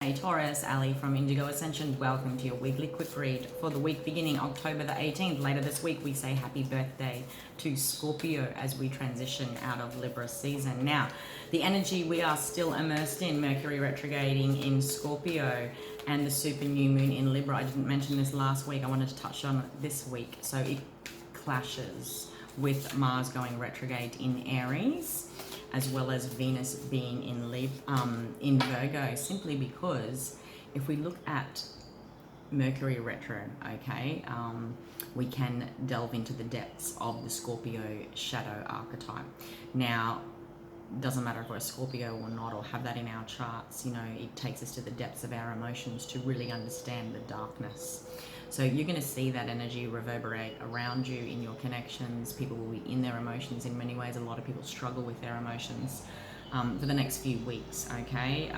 Hey Taurus, Ali from Indigo Ascension. Welcome to your weekly quick read for the week beginning October the 18th. Later this week, we say happy birthday to Scorpio as we transition out of Libra season. Now, the energy we are still immersed in, Mercury retrograding in Scorpio and the super new moon in Libra. I didn't mention this last week. I wanted to touch on it this week. So it clashes with Mars going retrograde in Aries, as well as Venus being in Virgo, simply because if we look at Mercury retro, okay, we can delve into the depths of the Scorpio shadow archetype. Now, doesn't matter if we're a Scorpio or not, or have that in our charts, you know, it takes us to the depths of our emotions to really understand the darkness. So you're going to see that energy reverberate around you in your connections. People will be in their emotions in many ways. A lot of people struggle with their emotions for the next few weeks, okay?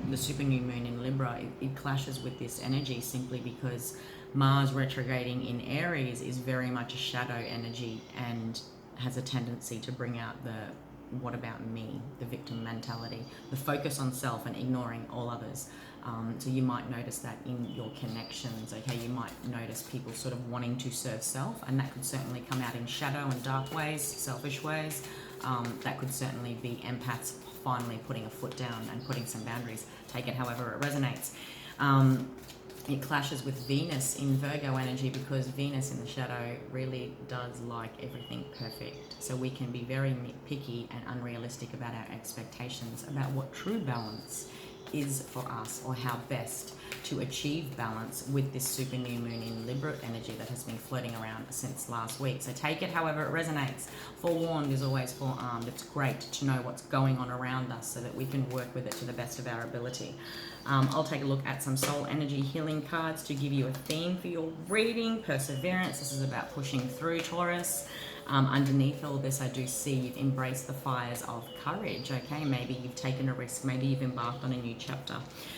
The super new moon in Libra, it clashes with this energy simply because Mars retrograding in Aries is very much a shadow energy and has a tendency to bring out the what about me, the victim mentality, the focus on self and ignoring all others. So you might notice that in your connections, okay? You might notice people sort of wanting to serve self, and that could certainly come out in shadow and dark ways, selfish ways. That could certainly be empaths finally putting a foot down and putting some boundaries. Take it however it resonates. It clashes with Venus in Virgo energy because Venus in the shadow really does like everything perfect. So we can be very nitpicky and unrealistic about our expectations about what true balance is for us, or how best to achieve balance with this super new moon in Libra energy that has been floating around since last week. So take it however it resonates. Forewarned is always forearmed. It's great to know what's going on around us so that we can work with it to the best of our ability. I'll take a look at some soul energy healing cards to give you a theme for your reading. Perseverance. This is about pushing through, Taurus. Underneath all this, I do see you've embraced the fires of courage, okay? Maybe you've taken a risk. Maybe you've embarked on a new chapter.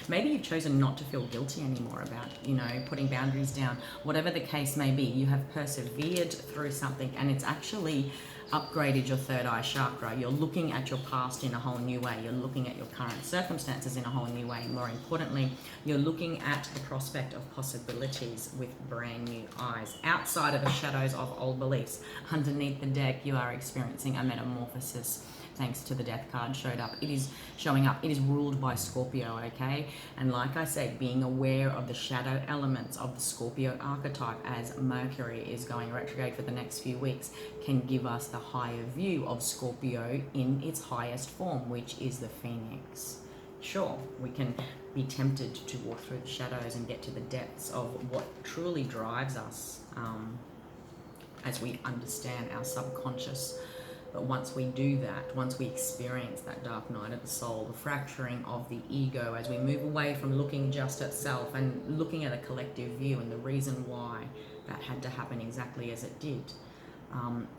Maybe you've chosen not to feel guilty anymore about, you know, putting boundaries down. Whatever the case may be, you have persevered through something, and it's actually upgraded your third eye chakra. You're looking at your past in a whole new way. You're looking at your current circumstances in a whole new way. More importantly, you're looking at the prospect of possibilities with brand new eyes, outside of the shadows of old beliefs. Underneath the deck, you are experiencing a metamorphosis. Thanks to the death card showed up. It is showing up. It is ruled by Scorpio, okay? And like I said, being aware of the shadow elements of the Scorpio archetype as Mercury is going retrograde for the next few weeks can give us the higher view of Scorpio in its highest form, which is the Phoenix. Sure, we can be tempted to walk through the shadows and get to the depths of what truly drives us as we understand our subconscious. But once we do that, once we experience that dark night of the soul, the fracturing of the ego, as we move away from looking just at self and looking at a collective view and the reason why that had to happen exactly as it did,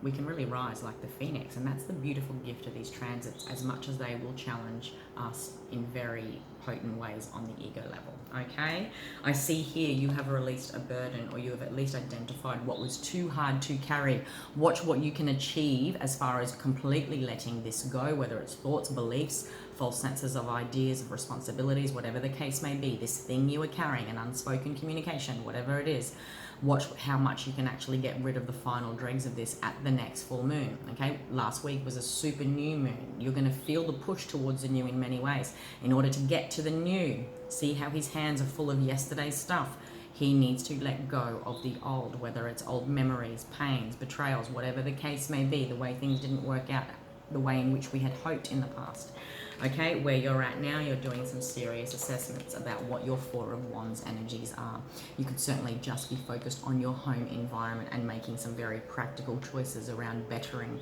we can really rise like the Phoenix. And that's the beautiful gift of these transits, as much as they will challenge us in very potent ways on the ego level, okay? I see here you have released a burden, or you have at least identified what was too hard to carry. Watch what you can achieve as far as completely letting this go, whether it's thoughts, beliefs, false senses of ideas, of responsibilities, whatever the case may be. This thing you are carrying, an unspoken communication, whatever it is. Watch how much you can actually get rid of the final dregs of this at the next full moon, okay? Last week was a super new moon. You're going to feel the push towards the new in many ways. In order to get to the new, see how his hands are full of yesterday's stuff. He needs to let go of the old, whether it's old memories, pains, betrayals, whatever the case may be, the way things didn't work out the way in which we had hoped in the past. Okay, where you're at now, you're doing some serious assessments about what your Four of Wands energies are. You could certainly just be focused on your home environment and making some very practical choices around bettering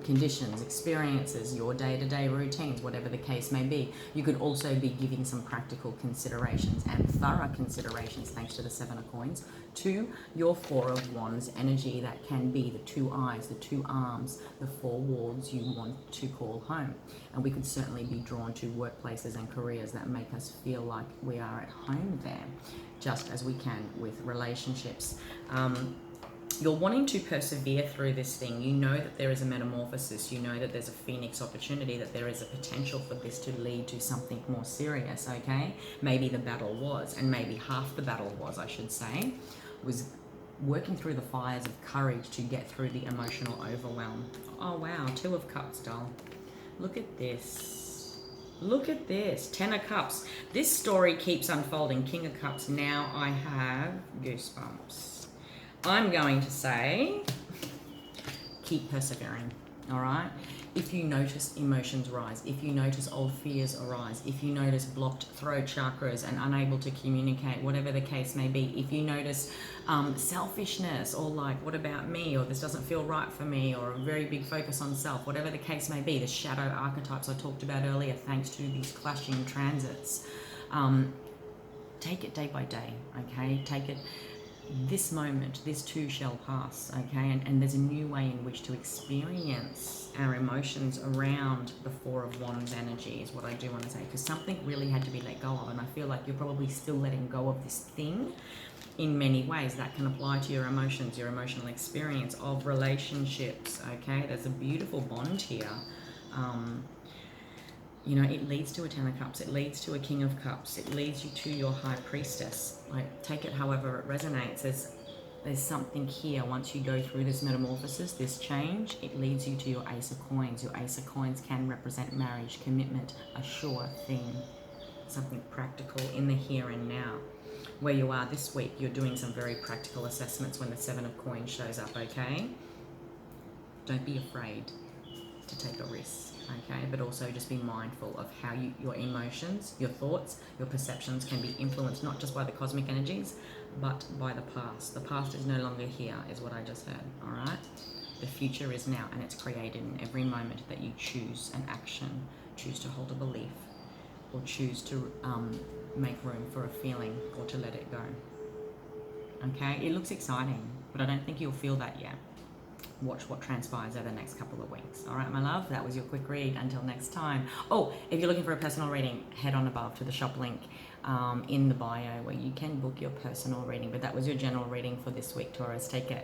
conditions, experiences, your day-to-day routines, whatever the case may be. You could also be giving some practical considerations and thorough considerations, thanks to the Seven of Coins, to your Four of Wands energy. That can be the two eyes, the two arms, the four walls you want to call home. And we could certainly be drawn to workplaces and careers that make us feel like we are at home there, just as we can with relationships. you're wanting to persevere through this thing. You know that there is a metamorphosis. You know that there's a phoenix opportunity, that there is a potential for this to lead to something more serious, okay? Maybe the battle was, and maybe half the battle was, I should say, was working through the fires of courage to get through the emotional overwhelm. Oh, wow. 2 of Cups, doll. Look at this. Look at this. 10 of Cups. This story keeps unfolding. King of Cups. Now I have goosebumps. I'm going to say, keep persevering, all right? If you notice emotions rise, if you notice old fears arise, if you notice blocked throat chakras and unable to communicate, whatever the case may be, if you notice selfishness, or like, what about me, or this doesn't feel right for me, or a very big focus on self, whatever the case may be, the shadow archetypes I talked about earlier, thanks to these clashing transits, take it day by day, okay? Take it. This moment, this too shall pass, okay? And there's a new way in which to experience our emotions around the 4 of Wands energy is what I do want to say, because something really had to be let go of, and I feel like you're probably still letting go of this thing in many ways. That can apply to your emotions, your emotional experience of relationships, okay? There's a beautiful bond here. You know, it leads to a 10 of Cups. It leads to a King of Cups. It leads you to your High Priestess. Like, take it however it resonates. There's something here. Once you go through this metamorphosis, this change, it leads you to your Ace of Coins. Your Ace of Coins can represent marriage, commitment, a sure thing, something practical in the here and now. Where you are this week, you're doing some very practical assessments when the 7 of Coins shows up, okay? Don't be afraid to take a risk, okay? But also just be mindful of how your emotions, your thoughts, your perceptions can be influenced not just by the cosmic energies, but by the past. The past is no longer here, is what I just heard, all right? The future is now, and it's created in every moment that you choose an action, choose to hold a belief, or choose to make room for a feeling, or to let it go, okay? It looks exciting, but I don't think you'll feel that yet. Watch what transpires over the next couple of weeks. All right, my love, that was your quick read. Until next time. Oh, if you're looking for a personal reading, head on above to the shop link in the bio where you can book your personal reading. But that was your general reading for this week, Taurus. Take care.